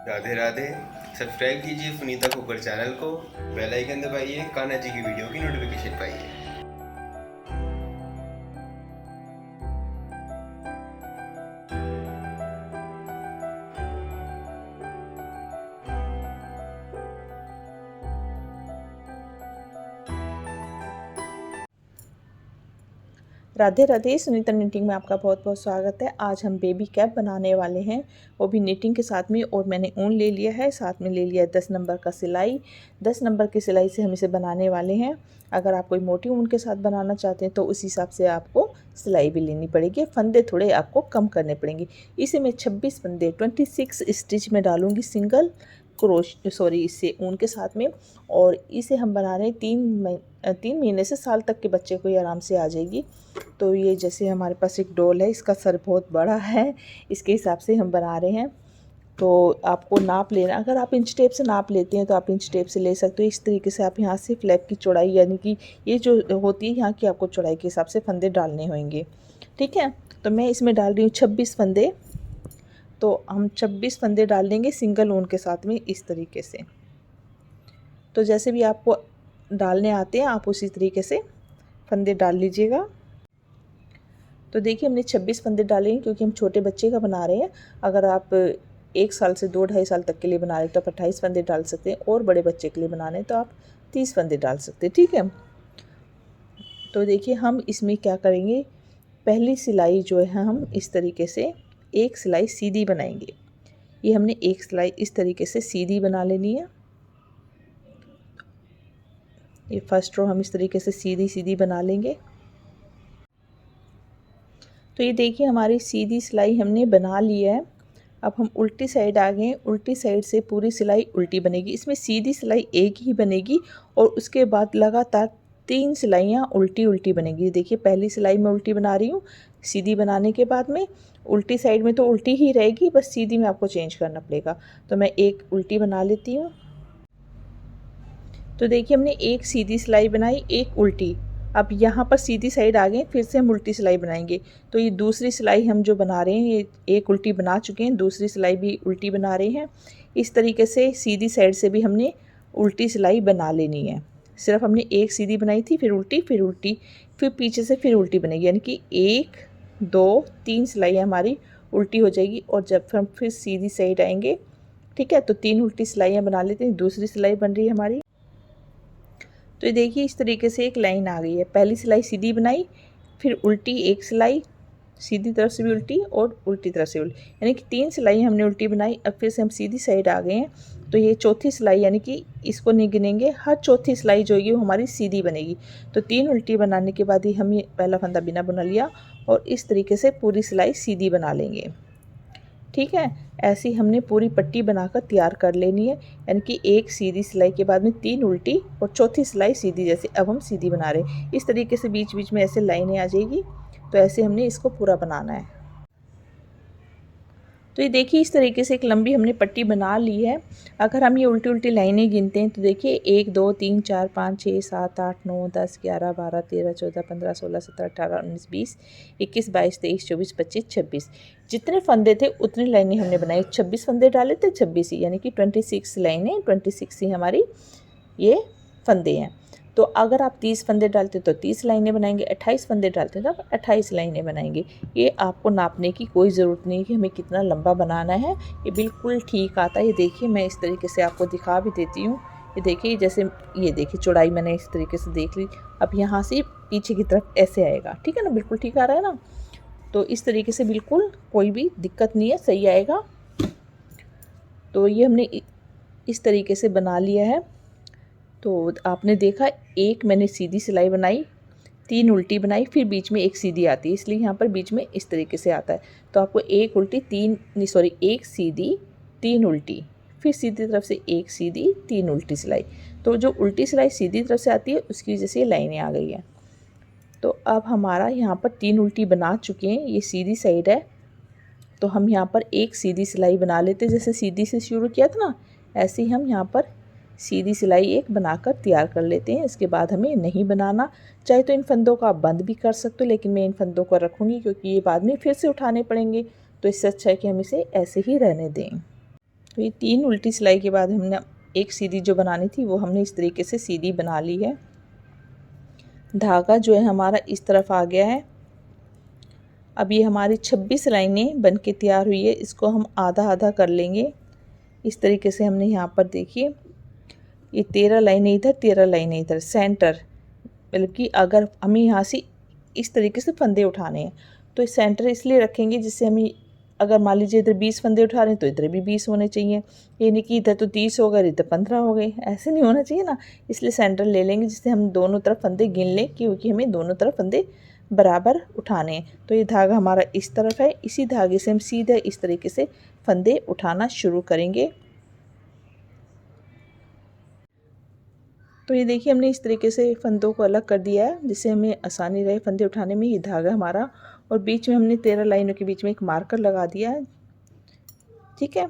Radhe Radhe. Subscribe कीजिए सुनीता खोकर channel को, bell icon दबाइए, कान्हा जी की वीडियो की नोटिफिकेशन पाइए। राधे राधे। सुनीता निटिंग में आपका बहुत बहुत स्वागत है। आज हम बेबी कैप बनाने वाले हैं, वो भी निटिंग के साथ में। और मैंने ऊन ले लिया है, साथ में ले लिया है 10 नंबर का सिलाई। 10 नंबर की सिलाई से हम इसे बनाने वाले हैं। अगर आप कोई मोटी ऊन के साथ बनाना चाहते हैं तो उस हिसाब से आपको सिलाई भी लेनी पड़ेगी, फंदे थोड़े आपको कम करने पड़ेंगे। इसे मैं 26 फंदे 26 स्टिच में डालूँगी सिंगल इससे ऊन के साथ में। और इसे हम बना रहे हैं 3 महीने से साल तक के बच्चे को ये आराम से आ जाएगी। तो ये जैसे हमारे पास एक डॉल है, इसका सर बहुत बड़ा है, इसके हिसाब से हम बना रहे हैं। तो आपको नाप लेना, अगर आप इंच टेप से नाप लेते हैं तो आप इंच टेप से ले सकते हो। इस तरीके से आप यहाँ से फ्लैप की चौड़ाई, यानी कि ये जो होती है यहाँ की, आपको चौड़ाई के हिसाब से फंदे डालने होंगे। ठीक है, तो मैं इसमें डाल रही हूँ 26 फंदे। तो हम 26 फंदे डाल देंगे सिंगल ऊन के साथ में इस तरीके से। तो जैसे भी आपको डालने आते हैं आप उसी तरीके से फंदे डाल लीजिएगा। तो देखिए हमने 26 फंदे डाले हैं, क्योंकि हम छोटे बच्चे का बना रहे हैं। अगर आप 1 साल से 2-2.5 साल तक के लिए बना रहे हैं तो आप 28 फंदे डाल सकते हैं, और बड़े बच्चे के लिए बना रहे हैं तो आप 30 फंदे डाल सकते हैं। ठीक है, तो देखिए हम इसमें क्या करेंगे, पहली सिलाई जो है हम इस तरीके से एक सिलाई सीधी बनाएंगे। ये हमने एक सिलाई इस तरीके से सीधी बना लेनी है। ये फर्स्ट रो हम इस तरीके से सीधी सीधी बना लेंगे। तो ये देखिए हमारी सीधी सिलाई हमने बना ली है। अब हम उल्टी साइड आ गए। उल्टी साइड से पूरी सिलाई उल्टी बनेगी। इसमें सीधी सिलाई एक ही बनेगी और उसके बाद लगातार 3 सिलाइयाँ उल्टी उल्टी बनेगी। देखिए पहली सिलाई मैं उल्टी बना रही हूँ, सीधी बनाने के बाद में उल्टी साइड में तो उल्टी ही रहेगी, बस सीधी में आपको चेंज करना पड़ेगा। तो मैं एक उल्टी बना लेती हूँ। तो देखिए हमने एक सीधी सिलाई बनाई, एक उल्टी। अब यहाँ पर सीधी साइड आ गए, फिर से हम उल्टी सिलाई बनाएंगे। तो ये दूसरी सिलाई हम जो बना रहे हैं, ये एक उल्टी बना चुके हैं, दूसरी सिलाई भी उल्टी बना रहे हैं। इस तरीके से सीधी साइड से भी हमने उल्टी सिलाई बना लेनी है। सिर्फ हमने एक सीधी बनाई थी, फिर उल्टी, फिर पीछे से फिर उल्टी बनेगी, यानी कि 1 2 3 सिलाइयाँ हमारी उल्टी हो जाएगी। और जब हम फिर सीधी साइड आएंगे, ठीक है, तो 3 उल्टी सिलाइयाँ बना लेते हैं। दूसरी सिलाई बन रही है हमारी। तो ये देखिए इस तरीके से एक लाइन आ गई है। पहली सिलाई सीधी बनाई, फिर उल्टी एक सिलाई, सीधी तरफ से भी उल्टी और उल्टी तरफ से उल्टी, यानी कि 3 सिलाई हमने उल्टी बनाई। अब फिर से हम सीधी साइड आ गए हैं। तो ये चौथी सिलाई, यानी कि इसको नहीं गिनेंगे, हर चौथी सिलाई जो होगी वो हमारी सीधी बनेगी। तो 3 उल्टी बनाने के बाद ही हम ये पहला फंदा बिना बुना लिया, और इस तरीके से पूरी सिलाई सीधी बना लेंगे। ठीक है, ऐसी हमने पूरी पट्टी बनाकर तैयार कर लेनी है, यानी कि एक सीधी सिलाई के बाद में 3 उल्टी और चौथी सिलाई सीधी, जैसे अब हम सीधी बना रहे हैं। इस तरीके से बीच बीच में ऐसे लाइनें आ जाएगी। तो ऐसे हमने इसको पूरा बनाना है। तो ये देखिए इस तरीके से एक लंबी हमने पट्टी बना ली है। अगर हम ये उल्टी उल्टी लाइनें गिनते हैं तो देखिए 1 2 3 4 5 6 7 8 9 10 11 12 13 14 15 16 17 18 19 20 21 22 23 24 25 26, जितने फंदे थे उतनी लाइनें हमने बनाई। 26 फंदे डाले थे, 26 ही, यानी कि 26 लाइनें, 26 ही हमारी ये फंदे हैं। तो अगर आप 30 फंदे डालते तो 30 लाइनें बनाएंगे, 28 फंदे डालते तो आप 28 लाइनें बनाएंगे। ये आपको नापने की कोई ज़रूरत नहीं कि हमें कितना लंबा बनाना है, ये बिल्कुल ठीक आता है। ये देखिए मैं इस तरीके से आपको दिखा भी देती हूँ। ये देखिए जैसे, ये देखिए चौड़ाई मैंने इस तरीके से देख ली। अब यहाँ से पीछे की तरफ ऐसे आएगा, ठीक है ना, बिल्कुल ठीक आ रहा है ना। तो इस तरीके से बिल्कुल कोई भी दिक्कत नहीं है, सही आएगा। तो ये हमने इस तरीके से बना लिया है। तो आपने देखा, एक मैंने सीधी सिलाई बनाई, 3 उल्टी बनाई, फिर बीच में एक सीधी आती है, इसलिए यहाँ पर बीच में इस तरीके से आता है। तो आपको एक उल्टी एक सीधी 3 उल्टी, फिर सीधी तरफ से एक सीधी 3 उल्टी सिलाई। तो जो उल्टी सिलाई सीधी तरफ से आती है उसकी वजह से ये लाइनें आ गई हैं। तो अब हमारा यहाँ पर 3 उल्टी बना चुके हैं, ये सीधी साइड है। तो हम यहाँ पर एक सीधी सिलाई बना लेते, जैसे सीधी से शुरू किया था ना, ऐसे ही हम यहाँ पर सीधी सिलाई एक बनाकर तैयार कर लेते हैं। इसके बाद हमें नहीं बनाना, चाहे तो इन फंदों को आप बंद भी कर सकते हो, लेकिन मैं इन फंदों को रखूँगी क्योंकि ये बाद में फिर से उठाने पड़ेंगे। तो इससे अच्छा है कि हम इसे ऐसे ही रहने दें। तो ये 3 उल्टी सिलाई के बाद हमने एक सीधी जो बनानी थी वो हमने इस तरीके से सीधी बना ली है। धागा जो है हमारा इस तरफ आ गया है। अब ये हमारी 26 लाइनें बन के तैयार हुई है। इसको हम आधा आधा कर लेंगे। इस तरीके से हमने यहाँ पर देखिए ये 13 लाइनें इधर 13 लाइनें इधर सेंटर, मतलब कि अगर हमें यहाँ से इस तरीके से फंदे उठाने हैं तो इस सेंटर इसलिए रखेंगे जिससे हमें, अगर मान लीजिए इधर 20 फंदे उठा रहे हैं तो इधर भी 20 होने चाहिए। ये नहीं कि इधर तो 30 हो गए इधर 15 हो गए, ऐसे नहीं होना चाहिए ना। इसलिए सेंटर ले लेंगे जिससे हम दोनों तरफ फंदे गिन लें, क्योंकि हमें दोनों तरफ फंदे बराबर उठाने हैं। तो ये धागा हमारा इस तरफ है, इसी धागे से हम सीधे इस तरीके से फंदे उठाना शुरू करेंगे। तो ये देखिए हमने इस तरीके से फंदों को अलग कर दिया है जिससे हमें आसानी रहे फंदे उठाने में। ये धागा हमारा, और बीच में हमने 13 लाइनों के बीच में एक मार्कर लगा दिया है, ठीक है,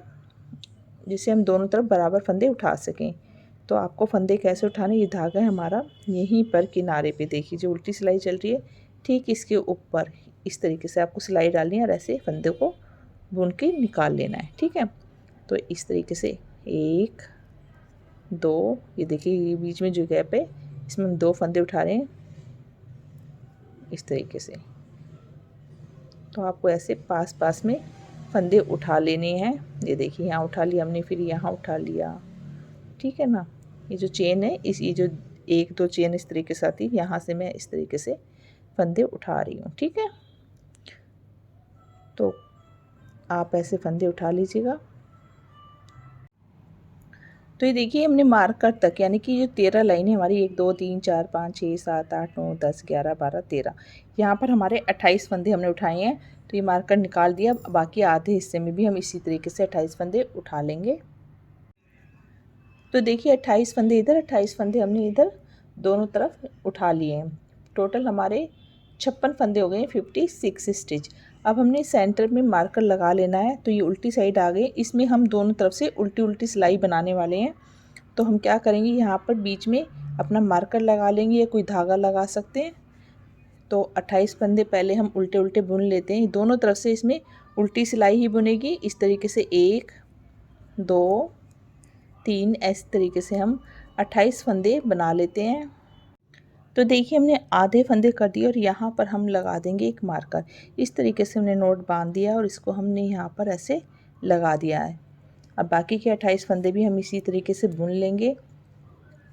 जिससे हम दोनों तरफ बराबर फंदे उठा सकें। तो आपको फंदे कैसे उठाने, ये धागा है हमारा यहीं पर किनारे पे देखिए जो उल्टी सिलाई चल रही है ठीक इसके ऊपर इस तरीके से आपको सिलाई डालनी है और ऐसे फंदे को बुन के निकाल लेना है, ठीक है। तो इस तरीके से 1 2, ये देखिए ये बीच में जो गैप है इसमें हम 2 फंदे उठा रहे हैं इस तरीके से। तो आपको ऐसे पास पास में फंदे उठा लेने हैं। ये देखिए यहाँ उठा लिया हमने, फिर यहाँ उठा लिया, ठीक है ना। ये जो चेन है ये जो 1 2 चेन इस तरीके से आती है, यहाँ से मैं इस तरीके से फंदे उठा रही हूँ, ठीक है। तो आप ऐसे फंदे उठा लीजिएगा। तो ये देखिए हमने मार्कर तक, यानी कि जो 13 लाइन है हमारी 1 2 3 4 5 6 7 8 9 10 11 12 13, यहाँ पर हमारे 28 फंदे हमने उठाए हैं। तो ये मार्कर निकाल दिया। बाकी आधे हिस्से में भी हम इसी तरीके से 28 फंदे उठा लेंगे। तो देखिए 28 फंदे इधर 28 फंदे हमने इधर दोनों तरफ उठा लिए हैं। टोटल हमारे 56 फंदे हो गए, 56 स्टिच। अब हमने सेंटर में मार्कर लगा लेना है। तो ये उल्टी साइड आ गई, इसमें हम दोनों तरफ से उल्टी उल्टी सिलाई बनाने वाले हैं। तो हम क्या करेंगे, यहाँ पर बीच में अपना मार्कर लगा लेंगे या कोई धागा लगा सकते हैं। तो 28 फंदे पहले हम उल्टे उल्टे बुन लेते हैं। दोनों तरफ से इसमें उल्टी सिलाई ही बुनेगी। इस तरीके से 1 2 3 इस तरीके से हम 28 फंदे बना लेते हैं। तो देखिए हमने आधे फंदे कर दिए और यहाँ पर हम लगा देंगे एक मार्कर। इस तरीके से हमने नोट बांध दिया और इसको हमने यहाँ पर ऐसे लगा दिया है। अब बाकी के 28 फंदे भी हम इसी तरीके से बुन लेंगे,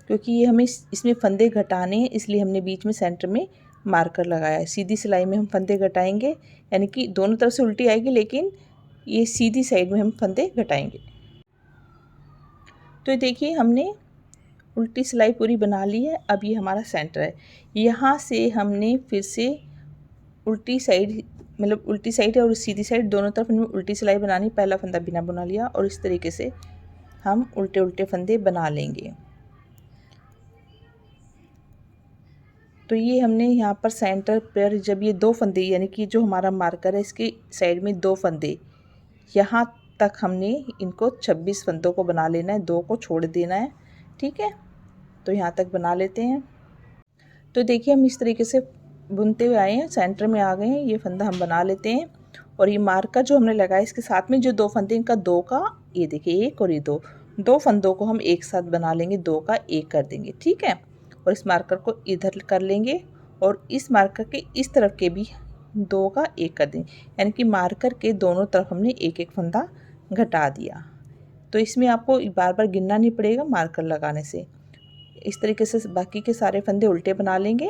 क्योंकि ये हमें इसमें फंदे घटाने हैं, इसलिए हमने बीच में सेंटर में मार्कर लगाया है। सीधी सिलाई में हम फंदे घटाएंगे, यानी कि दोनों तरफ से उल्टी आएगी लेकिन ये सीधी साइड में हम फंदे घटाएंगे। तो देखिए हमने उल्टी सिलाई पूरी बना ली है। अब ये हमारा सेंटर है, यहाँ से हमने फिर से उल्टी साइड, मतलब उल्टी साइड और सीधी साइड दोनों तरफ हमें उल्टी सिलाई बनानी। पहला फंदा बिना बुना लिया और इस तरीके से हम उल्टे उल्टे फंदे बना लेंगे। तो ये हमने यहाँ पर सेंटर पर जब ये 2 फंदे, यानी कि जो हमारा मार्कर है इसकी साइड में 2 फंदे, यहाँ तक हमने इनको 26 फंदों को बना लेना है, 2 को छोड़ देना है, ठीक है। तो यहाँ तक बना लेते हैं। तो देखिए हम इस तरीके से बुनते हुए आए हैं, सेंटर में आ गए हैं। ये फंदा हम बना लेते हैं और ये मार्कर जो हमने लगाया इसके साथ में जो 2 फंदे, इनका 2 का, ये देखिए 1 और ये 2 फंदों को हम एक साथ बना लेंगे, 2 का 1 कर देंगे, ठीक है। और इस मार्कर को इधर कर लेंगे और इस मार्कर के इस तरफ के भी 2 का 1 कर देंगे, यानी कि मार्कर के दोनों तरफ हमने एक एक फंदा घटा दिया। तो इसमें आपको बार बार गिनना नहीं पड़ेगा मार्कर लगाने से। इस तरीके से बाकी के सारे फंदे उल्टे बना लेंगे।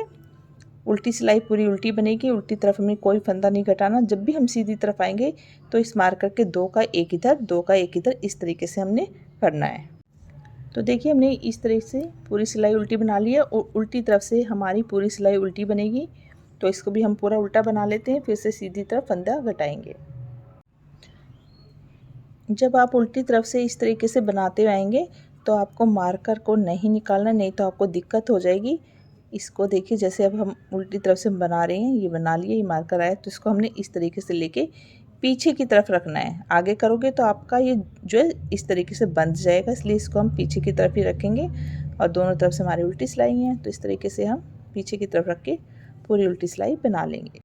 उल्टी सिलाई पूरी उल्टी बनेगी, उल्टी तरफ हमें कोई फंदा नहीं घटाना। जब भी हम सीधी तरफ आएंगे तो इस मार्कर के 2 का 1 इधर 2 का 1 इधर, इस तरीके से हमने करना है। तो देखिए हमने इस तरह से पूरी सिलाई उल्टी बना ली है और उल्टी तरफ से हमारी पूरी सिलाई उल्टी बनेगी। तो इसको भी हम पूरा उल्टा बना लेते हैं, फिर से सीधी तरफ फंदा घटाएंगे। जब आप उल्टी तरफ से इस तरीके से बनाते आएंगे तो आपको मार्कर को नहीं निकालना, नहीं तो आपको दिक्कत हो जाएगी। इसको देखिए जैसे अब हम उल्टी तरफ से बना रहे हैं, ये बना लिए, ये मार्कर आया, तो इसको हमने इस तरीके से लेके पीछे की तरफ रखना है। आगे करोगे तो आपका ये जो है इस तरीके से बंध जाएगा, इसलिए इसको हम पीछे की तरफ ही रखेंगे। और दोनों तरफ से हमारी उल्टी सिलाई है तो इस तरीके से हम पीछे की तरफ रख के पूरी उल्टी सिलाई बना लेंगे।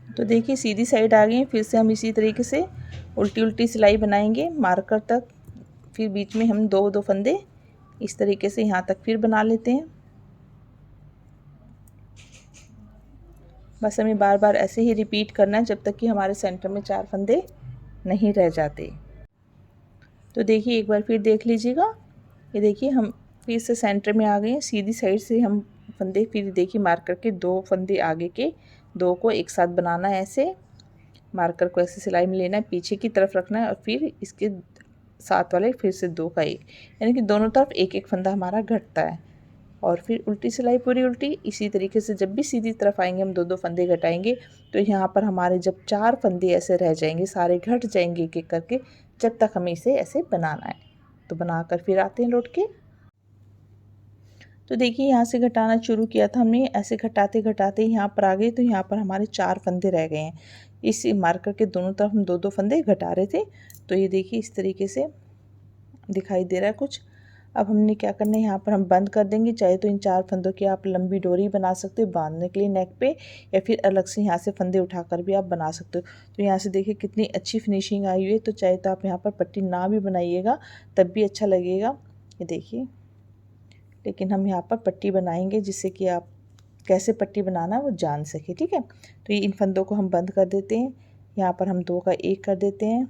तो देखिए सीधी साइड आ गई, फिर से हम इसी तरीके से उल्टी उल्टी सिलाई बनाएंगे मार्कर तक, फिर बीच में हम दो दो फंदे इस तरीके से यहाँ तक फिर बना लेते हैं। बस हमें बार बार ऐसे ही रिपीट करना है जब तक कि हमारे सेंटर में 4 फंदे नहीं रह जाते। तो देखिए एक बार फिर देख लीजिएगा, ये देखिए हम फिर से सेंटर में आ गए हैं। सीधी साइड से हम फंदे फिर देखिए मार्कर के 2 फंदे आगे के 2 को एक साथ बनाना है, ऐसे मार्कर को ऐसे सिलाई में लेना है, पीछे की तरफ रखना है और फिर इसके साथ वाले फिर से 2 का 1, यानी कि दोनों तरफ एक एक फंदा हमारा घटता है। और फिर उल्टी सिलाई पूरी उल्टी इसी तरीके से जब भी सीधी तरफ आएंगे हम 2-2 फंदे घटाएंगे। तो यहाँ पर हमारे जब 4 फंदे ऐसे रह जाएंगे, सारे घट जाएंगे एक एक करके, जब तक हमें इसे ऐसे बनाना है। तो बनाकर फिर आते हैं लौट के। तो देखिए यहाँ से घटाना शुरू किया था हमने, ऐसे घटाते घटाते यहाँ पर आ गए। तो यहाँ पर हमारे 4 फंदे रह गए हैं। इस मार्कर के दोनों तरफ हम 2-2 फंदे घटा रहे थे। तो ये देखिए इस तरीके से दिखाई दे रहा है कुछ। अब हमने क्या करना है, यहाँ पर हम बंद कर देंगे। चाहे तो इन 4 फंदों की आप लंबी डोरी बना सकते हो बांधने के लिए नेक पे, या फिर अलग से यहाँ से फंदे उठाकर भी आप बना सकते हो। तो यहाँ से देखिए कितनी अच्छी फिनिशिंग आई हुई है। तो चाहे तो आप यहाँ पर पट्टी ना भी बनाइएगा तब भी अच्छा लगेगा, ये देखिए। लेकिन हम यहाँ पर पट्टी बनाएंगे जिससे कि आप कैसे पट्टी बनाना है वो जान सके, ठीक है। तो ये इन फंदों को हम बंद कर देते हैं। यहाँ पर हम 2 का 1 कर देते हैं,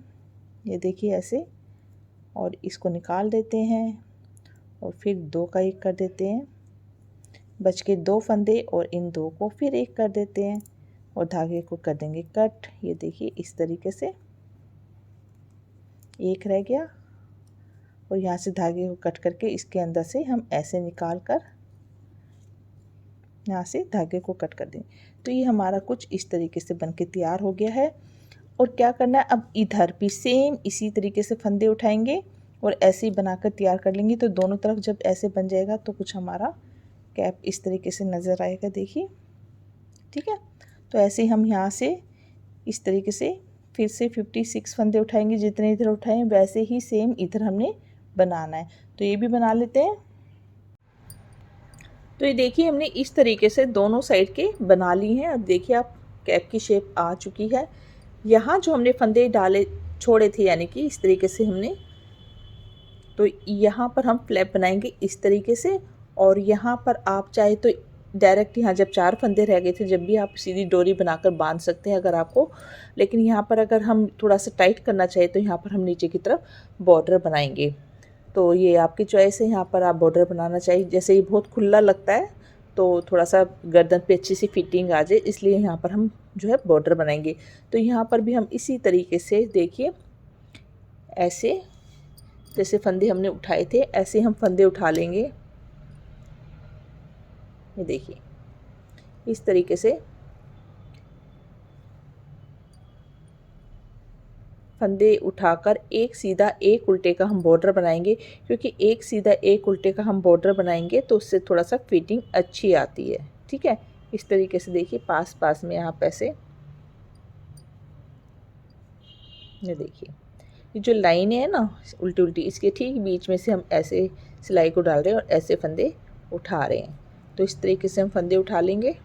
ये देखिए ऐसे, और इसको निकाल देते हैं और फिर 2 का 1 कर देते हैं। बच के 2 फंदे और इन 2 को फिर 1 कर देते हैं और धागे को कर देंगे कट। ये देखिए इस तरीके से 1 रह गया और यहाँ से धागे को कट करके इसके अंदर से हम ऐसे निकाल कर यहाँ से धागे को कट कर देंगे। तो ये हमारा कुछ इस तरीके से बनके तैयार हो गया है। और क्या करना है, अब इधर भी सेम इसी तरीके से फंदे उठाएंगे और ऐसे ही बनाकर तैयार कर लेंगे। तो दोनों तरफ जब ऐसे बन जाएगा तो कुछ हमारा कैप इस तरीके से नज़र आएगा, देखिए, ठीक है। तो ऐसे ही हम यहाँ से इस तरीके से फिर से 56 फंदे उठाएंगे, जितने इधर उठाएं वैसे ही सेम इधर हमने बनाना है। तो ये भी बना लेते हैं। तो ये देखिए हमने इस तरीके से दोनों साइड के बना ली हैं। अब देखिए आप कैप की शेप आ चुकी है। यहाँ जो हमने फंदे डाले छोड़े थे, यानी कि इस तरीके से हमने, तो यहाँ पर हम फ्लैप बनाएंगे इस तरीके से। और यहाँ पर आप चाहे तो डायरेक्ट यहाँ जब 4 फंदे रह गए थे जब भी आप सीधी डोरी बनाकर बांध सकते हैं अगर आपको। लेकिन यहाँ पर अगर हम थोड़ा सा टाइट करना चाहिए तो यहाँ पर हम नीचे की तरफ बॉर्डर बनाएंगे। तो ये आपकी चॉइस है, यहाँ पर आप बॉर्डर बनाना चाहिए। जैसे ये बहुत खुला लगता है तो थोड़ा सा गर्दन पे अच्छी सी फिटिंग आ जाए, इसलिए यहाँ पर हम जो है बॉर्डर बनाएंगे। तो यहाँ पर भी हम इसी तरीके से देखिए ऐसे जैसे फंदे हमने उठाए थे ऐसे हम फंदे उठा लेंगे। ये देखिए इस तरीके से फंदे उठाकर एक सीधा एक उल्टे का हम बॉर्डर बनाएंगे, क्योंकि एक सीधा एक उल्टे का हम बॉर्डर बनाएंगे तो उससे थोड़ा सा फिटिंग अच्छी आती है, ठीक है। इस तरीके से देखिए पास पास में आप ऐसे, ये देखिए ये जो लाइन है ना उल्टी उल्टी, इसके ठीक बीच में से हम ऐसे सिलाई को डाल रहे हैं और ऐसे फंदे उठा रहे हैं। तो इस तरीके से हम फंदे उठा लेंगे।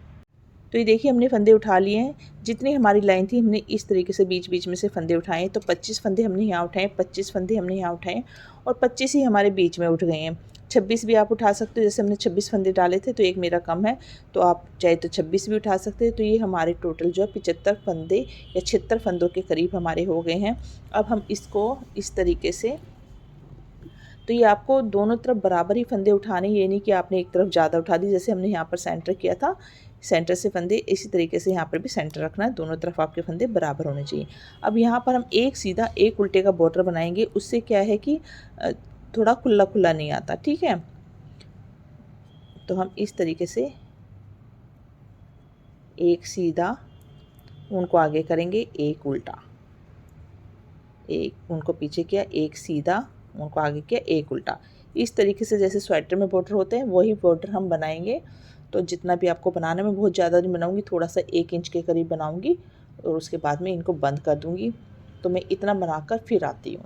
तो ये देखिए हमने फंदे उठा लिए हैं। जितनी हमारी लाइन थी हमने इस तरीके से बीच बीच में से फंदे उठाए। तो 25 फंदे हमने यहाँ उठाए, 25 फंदे हमने यहाँ उठाए और 25 ही हमारे बीच में उठ गए हैं। 26 भी आप उठा सकते हो, जैसे हमने 26 फंदे डाले थे तो एक मेरा कम है तो आप चाहे तो 26 भी उठा सकते हैं। तो ये हमारे टोटल जो है 75 फंदे या 76 फंदों के करीब हमारे हो गए हैं। अब हम इसको इस तरीके से, तो ये आपको दोनों तरफ बराबर ही फंदे उठाने, ये नहीं कि आपने एक तरफ ज़्यादा उठा दी। जैसे हमने यहाँ पर सेंटर किया था, सेंटर से फंदे इसी तरीके से यहाँ पर भी सेंटर रखना है, दोनों तरफ आपके फंदे बराबर होने चाहिए। अब यहाँ पर हम एक सीधा एक उल्टे का बॉर्डर बनाएंगे, उससे क्या है कि थोड़ा खुला खुला नहीं आता, ठीक है। तो हम इस तरीके से एक सीधा उनको आगे करेंगे, एक उल्टा, एक उनको पीछे किया, एक सीधा उनको आगे किया, एक उल्टा। इस तरीके से जैसे स्वेटर में बॉर्डर होते हैं वही बॉर्डर हम बनाएंगे। तो जितना भी आपको बनाना, मैं बहुत ज़्यादा नहीं बनाऊंगी, थोड़ा सा 1 इंच के करीब बनाऊंगी और उसके बाद में इनको बंद कर दूंगी। तो मैं इतना बनाकर फिर आती हूँ।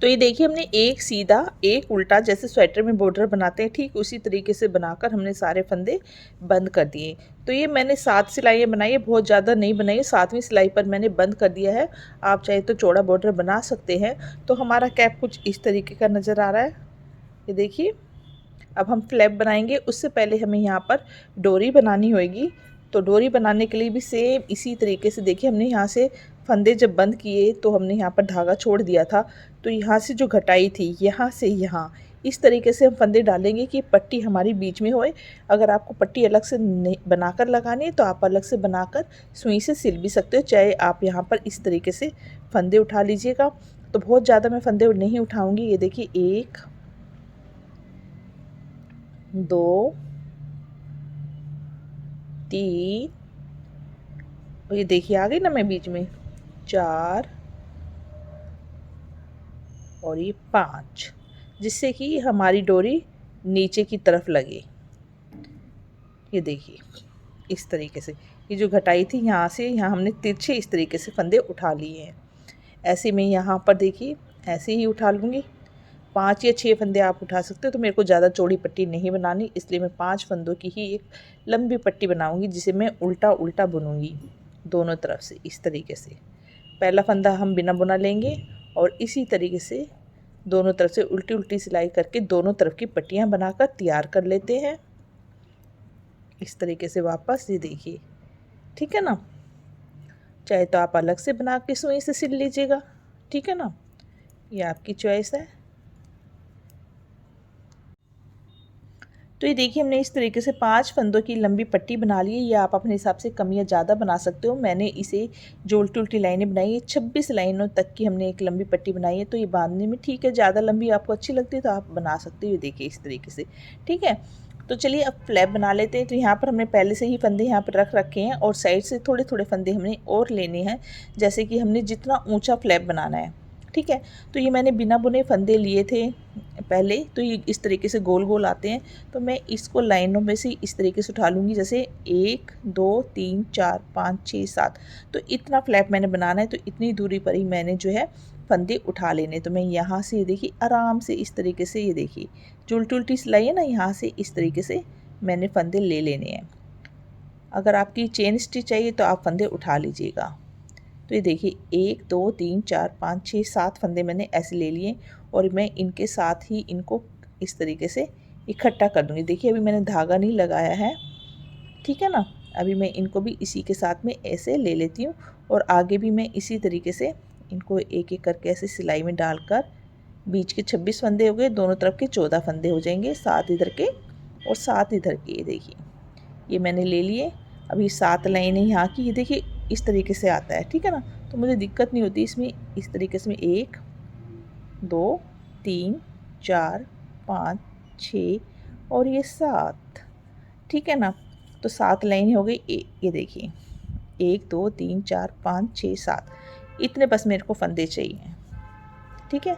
तो ये देखिए हमने एक सीधा एक उल्टा, जैसे स्वेटर में बॉर्डर बनाते हैं ठीक उसी तरीके से बनाकर हमने सारे फंदे बंद कर दिए। तो ये मैंने 7 सिलाइयाँ बनाई है, बहुत ज़्यादा नहीं बनाई है, 7वीं सिलाई पर मैंने बंद कर दिया है। आप चाहे तो चौड़ा बॉर्डर बना सकते हैं। तो हमारा कैप कुछ इस तरीके का नज़र आ रहा है, ये देखिए। अब हम फ्लैप बनाएंगे, उससे पहले हमें यहाँ पर डोरी बनानी होगी। तो डोरी बनाने के लिए भी सेम इसी तरीके से देखिए, हमने यहाँ से फंदे जब बंद किए तो हमने यहाँ पर धागा छोड़ दिया था। तो यहाँ से जो घटाई थी यहाँ से यहाँ, इस तरीके से हम फंदे डालेंगे कि पट्टी हमारी बीच में होए। अगर आपको पट्टी अलग से बनाकर लगानी है तो आप अलग से बनाकर सुई से सिल भी सकते हो, चाहे आप यहाँ पर इस तरीके से फंदे उठा लीजिएगा। तो बहुत ज़्यादा मैं फंदे नहीं उठाऊँगी। ये देखिए 1 2 3, और ये देखिए आ गई ना मैं बीच में 4 और ये 5, जिससे कि हमारी डोरी नीचे की तरफ लगे। ये देखिए इस तरीके से, ये जो घटाई थी यहाँ से यहाँ हमने तिरछे इस तरीके से फंदे उठा लिए हैं। ऐसे में यहाँ पर देखिए ऐसे ही उठा लूँगी। 5 या 6 फंदे आप उठा सकते हो। तो मेरे को ज़्यादा चौड़ी पट्टी नहीं बनानी, इसलिए मैं 5 फंदों की ही एक लंबी पट्टी बनाऊंगी, जिसे मैं उल्टा उल्टा बुनूंगी दोनों तरफ से इस तरीके से। पहला फंदा हम बिना बुना लेंगे और इसी तरीके से दोनों तरफ से उल्टी उल्टी सिलाई करके दोनों तरफ की पट्टियाँ बनाकर तैयार कर लेते हैं इस तरीके से वापस। ये देखिए ठीक है ना, चाहे तो आप अलग से बना के सुई से सिल लीजिएगा, ठीक है ना, ये आपकी चॉइस है। तो ये देखिए हमने इस तरीके से 5 फंदों की लंबी पट्टी बना ली है। ये आप अपने हिसाब से कम या ज़्यादा बना सकते हो। मैंने इसे जो उल्टी उल्टी लाइनें बनाई है 26 लाइनों तक की हमने एक लंबी पट्टी बनाई है। तो ये बांधने में ठीक है, ज़्यादा लंबी आपको अच्छी लगती है तो आप बना सकते हो। ये देखिए इस तरीके से, ठीक है। तो चलिए अब फ्लैप बना लेते हैं। तो यहाँ पर हमने पहले से ही फंदे यहाँ पर रख रखे हैं और साइड से थोड़े थोड़े फंदे हमने और लेने हैं, जैसे कि हमने जितना ऊँचा फ्लैप बनाना है, ठीक है। तो ये मैंने बिना बुने फंदे लिए थे पहले। तो ये इस तरीके से गोल गोल आते हैं। तो मैं इसको लाइनों में से इस तरीके से उठा लूँगी, जैसे 1 2 3 4 5 6 7। तो इतना फ्लैप मैंने बनाना है, तो इतनी दूरी पर ही मैंने जो है फंदे उठा लेने। तो मैं यहाँ से ये देखिए आराम से इस तरीके से, ये देखिए जो उल्टी उल्टी सिलाई है ना, यहाँ से इस तरीके से मैंने फंदे ले लेने हैं। अगर आपकी चेन स्टिच चाहिए तो आप फंदे उठा लीजिएगा। तो ये देखिए 1 2 3 4 5 6 7 फंदे मैंने ऐसे ले लिए और मैं इनके साथ ही इनको इस तरीके से इकट्ठा कर दूँगी। देखिए अभी मैंने धागा नहीं लगाया है, ठीक है ना। अभी मैं इनको भी इसी के साथ में ऐसे ले लेती हूँ और आगे भी मैं इसी तरीके से इनको एक एक करके ऐसे सिलाई में डालकर, बीच के 26 फंदे हो गए, दोनों तरफ के 14 फंदे हो जाएंगे, 7 इधर के और 7 इधर के। ये देखिए ये मैंने ले लिए। अभी 7 लाइनें यहाँ की, ये देखिए इस तरीके से आता है, ठीक है ना। तो मुझे दिक्कत नहीं होती इसमें। इस तरीके से 1 2 3 4 5 6 और ये 7, ठीक है ना। तो 7 लाइनें हो गई। ये देखिए 1 2 3 4 5 6 7, इतने बस मेरे को फंदे चाहिए, ठीक है।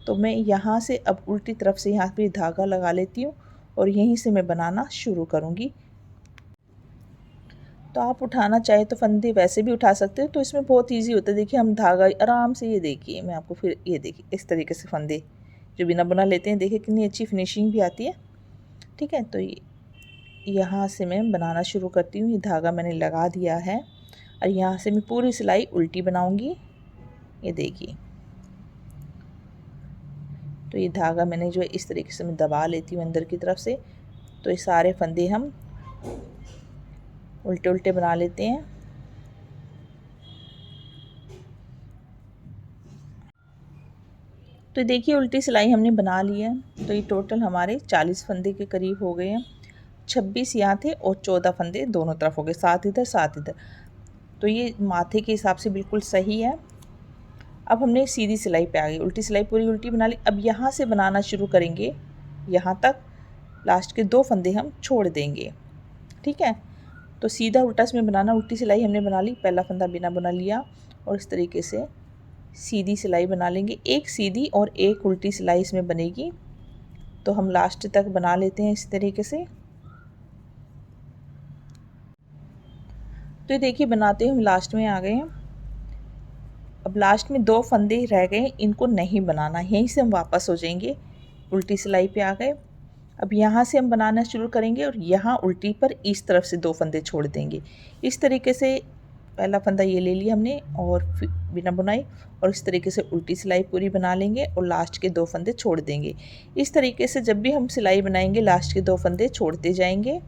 तो मैं यहाँ से अब उल्टी तरफ से यहाँ पे धागा लगा लेती हूँ और यहीं से मैं बनाना शुरू करूँगी। तो आप उठाना चाहे तो फंदे वैसे भी उठा सकते हो, तो इसमें बहुत इजी होता है। देखिए हम धागा आराम से, ये देखिए मैं आपको फिर ये देखिए इस तरीके से फंदे जो बिना बुना लेते हैं, देखिए कितनी अच्छी फिनिशिंग भी आती है, ठीक है। तो यहाँ से मैं बनाना शुरू करती हूँ। ये धागा मैंने लगा दिया है और यहाँ से मैं पूरी सिलाई उल्टी बनाऊँगी। ये देखिए तो ये धागा मैंने जो है इस तरीके से मैं दबा लेती हूँ अंदर की तरफ से। तो ये सारे फंदे हम उल्टे उल्टे बना लेते हैं। तो देखिए उल्टी सिलाई हमने बना ली है। तो ये टोटल हमारे 40 फंदे के करीब हो गए हैं। 26 यहाँ थे और 14 फंदे दोनों तरफ हो गए, 7 इधर 7 इधर। तो ये माथे के हिसाब से बिल्कुल सही है। अब हमने सीधी सिलाई पे आ गई, उल्टी सिलाई पूरी उल्टी बना ली। अब यहाँ से बनाना शुरू करेंगे, यहाँ तक लास्ट के 2 फंदे हम छोड़ देंगे, ठीक है। तो सीधा उल्टा इसमें बनाना, उल्टी सिलाई हमने बना ली, पहला फंदा बिना बुना लिया और इस तरीके से सीधी सिलाई बना लेंगे। एक सीधी और एक उल्टी सिलाई इसमें बनेगी। तो हम लास्ट तक बना लेते हैं इस तरीके से। तो ये देखिए बनाते हैं हम लास्ट में आ गए हैं अब लास्ट में 2 फंदे रह गए, इनको नहीं बनाना, यहीं से हम वापस हो जाएंगे, उल्टी सिलाई पे आ गए। अब यहाँ से हम बनाना शुरू करेंगे और यहाँ उल्टी पर इस तरफ से 2 फंदे छोड़ देंगे। इस तरीके से पहला फंदा ये ले लिया हमने और फिर बिना बुनाई, और इस तरीके से उल्टी सिलाई पूरी बना लेंगे और लास्ट के 2 फंदे छोड़ देंगे। इस तरीके से जब भी हम सिलाई बनाएंगे लास्ट के 2 फंदे छोड़ते जाएंगे।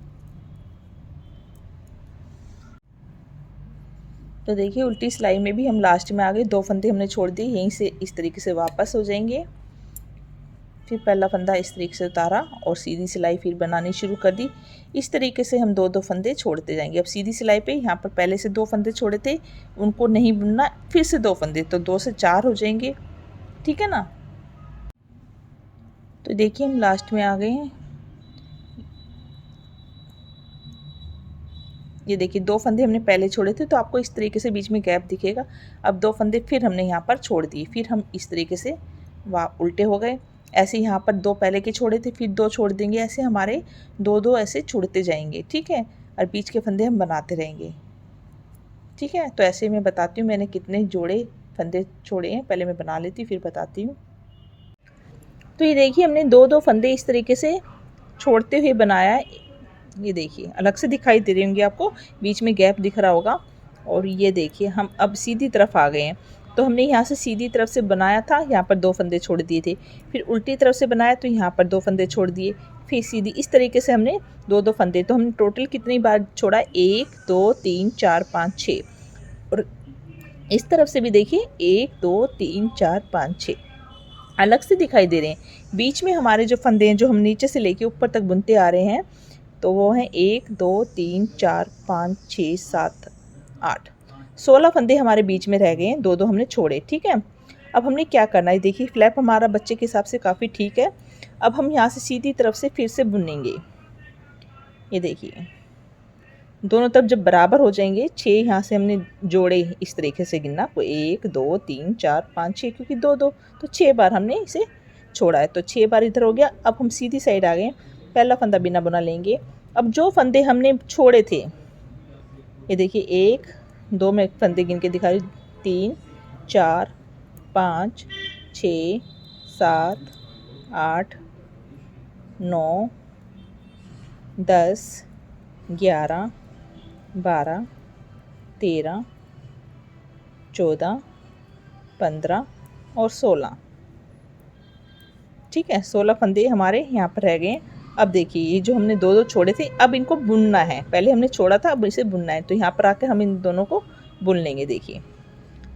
तो देखिए उल्टी सिलाई में भी हम लास्ट में आ गए, 2 फंदे हमने छोड़ दिए, यहीं से इस तरीके से वापस हो जाएंगे। फिर पहला फंदा इस तरीके से उतारा और सीधी सिलाई फिर बनानी शुरू कर दी। इस तरीके से हम 2-2 फंदे छोड़ते जाएंगे। अब सीधी सिलाई पे यहाँ पर पहले से 2 फंदे छोड़े थे, उनको नहीं बुनना, फिर से 2 फंदे, तो 2 से 4 हो जाएंगे, ठीक है ना। तो देखिए हम लास्ट में आ गए हैं। ये देखिए 2 फंदे हमने पहले छोड़े थे, तो आपको इस तरीके से बीच में गैप दिखेगा। अब 2 फंदे फिर हमने यहाँ पर छोड़ दिए, फिर हम इस तरीके से उल्टे हो गए। ऐसे यहाँ पर 2 पहले के छोड़े थे, फिर 2 छोड़ देंगे, ऐसे हमारे 2-2 ऐसे छुड़ते जाएंगे, ठीक है। और बीच के फंदे हम बनाते रहेंगे, ठीक है। तो ऐसे मैं बताती हूँ मैंने कितने जोड़े फंदे छोड़े हैं, पहले मैं बना लेती हूँ फिर बताती हूँ। तो ये देखिए हमने 2-2 फंदे इस तरीके से छोड़ते हुए बनाया है। ये देखिए अलग से दिखाई दे रही होंगी आपको, बीच में गैप दिख रहा होगा। और ये देखिए हम अब सीधी तरफ आ गए हैं। तो हमने यहाँ से सीधी तरफ से बनाया था, यहाँ पर 2 फंदे छोड़ दिए थे, फिर उल्टी तरफ से बनाया तो यहाँ पर 2 फंदे छोड़ दिए, फिर सीधी, इस तरीके से हमने 2-2 फंदे। तो हमने टोटल कितनी बार छोड़ा, 1 2 3 4 5 6। और इस तरफ से भी देखिए 1 2 3 4 5 6 अलग से दिखाई दे रहे हैं। बीच में हमारे जो फंदे हैं, जो हम नीचे से लेके ऊपर तक बुनते आ रहे हैं, तो वो हैं 1 2 3 4 5 6 7 8 16 फंदे हमारे बीच में रह गए हैं, 2-2 हमने छोड़े, ठीक है। अब हमने क्या करना है, देखिए फ्लैप हमारा बच्चे के हिसाब से काफ़ी ठीक है। अब हम यहाँ से सीधी तरफ से फिर से बुनेंगे। ये देखिए दोनों तरफ जब बराबर हो जाएंगे, 6 यहाँ से हमने जोड़े, इस तरीके से गिनना, कोई 1 2 3 4 5 6, क्योंकि 2-2 तो 6 बार हमने इसे छोड़ा है, तो 6 बार इधर हो गया। अब हम सीधी साइड आ गए, पहला फंदा बिना बुना लेंगे। अब जो फंदे हमने छोड़े थे, ये देखिए 1 2 में फंदे गिन के दिखा रही, 3 4 5 6 7 8 9 10 11 12 13 14 15 और 16, ठीक है। 16 फंदे हमारे यहाँ पर रह गए। अब देखिए ये जो हमने 2-2 छोड़े थे, अब इनको बुनना है, पहले हमने छोड़ा था, अब इसे बुनना है। तो यहाँ पर आकर हम इन दोनों को बुन लेंगे। देखिए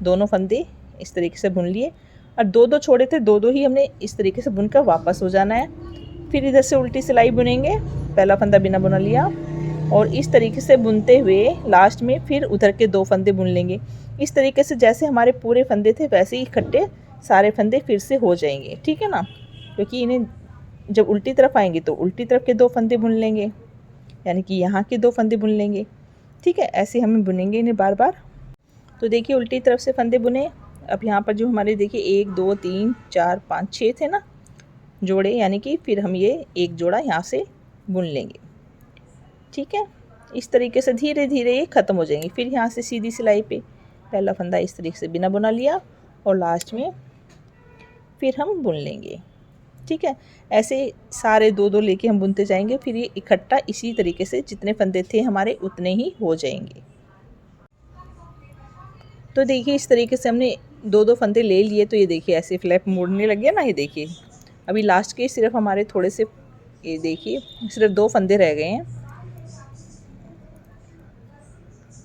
दोनों फंदे इस तरीके से बुन लिए, और 2-2 छोड़े थे, 2-2 ही हमने इस तरीके से बुनकर वापस हो जाना है। फिर इधर से उल्टी सिलाई बुनेंगे, पहला फंदा बिना बुना लिया, और इस तरीके से बुनते हुए लास्ट में फिर उधर के 2 फंदे बुन लेंगे। इस तरीके से जैसे हमारे पूरे फंदे थे वैसे ही इकट्ठे सारे फंदे फिर से हो जाएंगे, ठीक है ना। क्योंकि इन्हें जब उल्टी तरफ आएंगे तो उल्टी तरफ के 2 फंदे बुन लेंगे, यानी कि यहाँ के 2 फंदे बुन लेंगे, ठीक है। ऐसे हमें बुनेंगे इन्हें बार बार। तो देखिए उल्टी तरफ से फंदे बुने। अब यहाँ पर जो हमारे देखिए 1 2 3 4 5 6 थे ना जोड़े, यानी कि फिर हम ये एक जोड़ा यहाँ से बुन लेंगे, ठीक है। इस तरीके से धीरे धीरे ये ख़त्म हो जाएंगे। फिर यहाँ से सीधी सिलाई पे पहला फंदा इस तरीके से बिना बुना लिया, और लास्ट में फिर हम बुन लेंगे, ठीक है। ऐसे सारे 2-2 लेके हम बुनते जाएंगे, फिर ये इकट्ठा इसी तरीके से जितने फंदे थे हमारे उतने ही हो जाएंगे। तो देखिए इस तरीके से हमने 2-2 फंदे ले लिए, तो ये देखिए ऐसे फ्लैप मोड़ने लग गया ना। ये देखिए अभी लास्ट के सिर्फ हमारे थोड़े से, ये देखिए सिर्फ 2 फंदे रह गए हैं।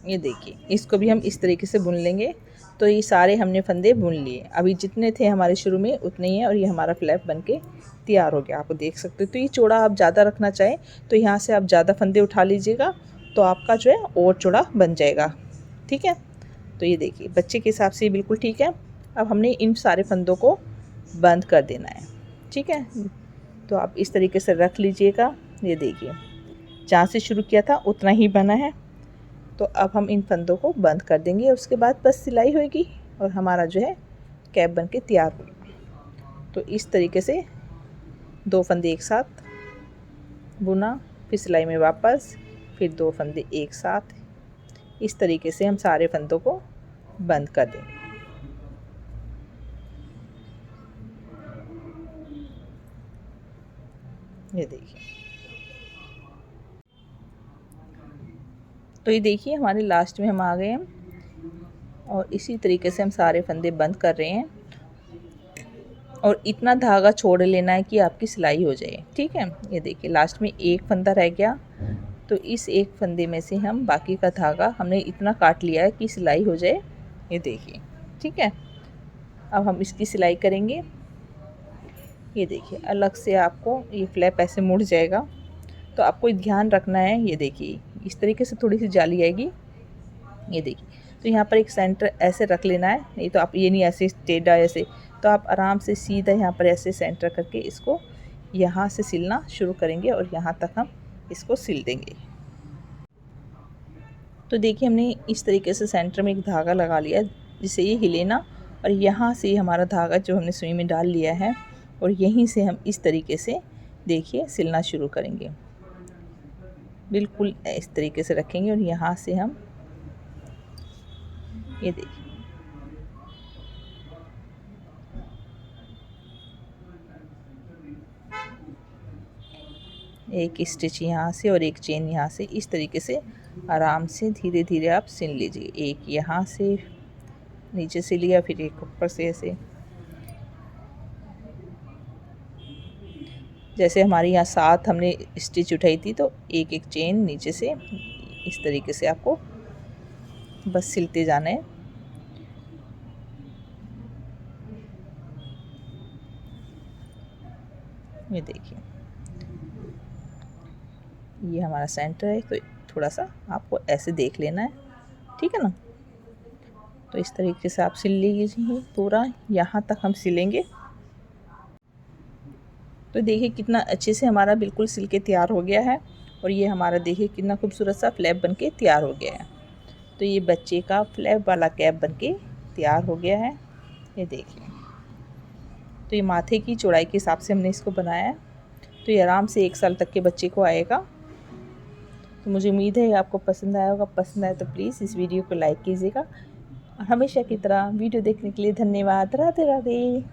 ये देखिए इसको भी हम इस तरीके से बुन लेंगे। तो ये सारे हमने फंदे बुन लिए, अभी जितने थे हमारे शुरू में उतने ही हैं, और ये हमारा फ्लैप बनके तैयार हो गया, आप देख सकते हो। तो ये चौड़ा आप ज़्यादा रखना चाहें तो यहाँ से आप ज़्यादा फंदे उठा लीजिएगा, तो आपका जो है और चौड़ा बन जाएगा, ठीक है। तो ये देखिए बच्चे के हिसाब से ये बिल्कुल ठीक है। अब हमने इन सारे फंदों को बंद कर देना है, ठीक है। तो आप इस तरीके से रख लीजिएगा। ये देखिए जहाँ से शुरू किया था उतना ही बना है। तो अब हम इन फंदों को बंद कर देंगे, उसके बाद बस सिलाई होगी और हमारा जो है कैप बन के तैयार होगा। तो इस तरीके से 2 फंदे एक साथ बुना, फिर सिलाई में वापस, फिर 2 फंदे एक साथ, इस तरीके से हम सारे फंदों को बंद कर देंगे। ये देखिए। तो ये देखिए हमारे लास्ट में हम आ गए हैं और इसी तरीके से हम सारे फंदे बंद कर रहे हैं और इतना धागा छोड़ लेना है कि आपकी सिलाई हो जाए। ठीक है, ये देखिए लास्ट में एक फंदा रह गया, तो इस एक फंदे में से हम बाकी का धागा हमने इतना काट लिया है कि सिलाई हो जाए। ये देखिए, ठीक है। अब हम इसकी सिलाई करेंगे। ये देखिए अलग से आपको ये फ्लैप ऐसे मुड़ जाएगा, तो आपको ध्यान रखना है। ये देखिए इस तरीके से थोड़ी सी जाली आएगी। ये देखिए, तो यहाँ पर एक सेंटर ऐसे रख लेना है, नहीं तो आप ये नहीं ऐसे टेढ़ा ऐसे, तो आप आराम से सीधा यहाँ पर ऐसे सेंटर करके इसको यहाँ से सिलना शुरू करेंगे और यहाँ तक हम इसको सिल देंगे। तो देखिए हमने इस तरीके से सेंटर में एक धागा लगा लिया जिससे ये हिले ना, और यहाँ से हमारा धागा जो हमने सुई में डाल लिया है और यहीं से हम इस तरीके से देखिए सिलना शुरू करेंगे। बिल्कुल इस तरीके से रखेंगे और यहाँ से हम ये देखिए एक स्टिच यहाँ से और एक चेन यहाँ से, इस तरीके से आराम से धीरे धीरे आप सिल लीजिए। एक यहाँ से नीचे से लिया, फिर एक ऊपर से ऐसे, जैसे हमारे यहाँ 7 हमने स्टिच उठाई थी, तो एक एक चेन नीचे से इस तरीके से आपको बस सिलते जाना है। ये देखिए ये हमारा सेंटर है, तो थोड़ा सा आपको ऐसे देख लेना है, ठीक है ना। तो इस तरीके से आप सिल लीजिए पूरा, यहाँ तक हम सिलेंगे। तो देखिए कितना अच्छे से हमारा बिल्कुल सिल के तैयार हो गया है और ये हमारा देखिए कितना खूबसूरत सा फ्लैप बनके तैयार हो गया है। तो ये बच्चे का फ्लैप वाला कैप बनके तैयार हो गया है। ये देखिए, तो ये माथे की चौड़ाई के हिसाब से हमने इसको बनाया है, तो ये आराम से 1 साल तक के बच्चे को आएगा। तो मुझे उम्मीद है आपको पसंद आया होगा। पसंद आए तो प्लीज़ इस वीडियो को लाइक कीजिएगा। हमेशा की तरह वीडियो देखने के लिए धन्यवाद। राधे राधे।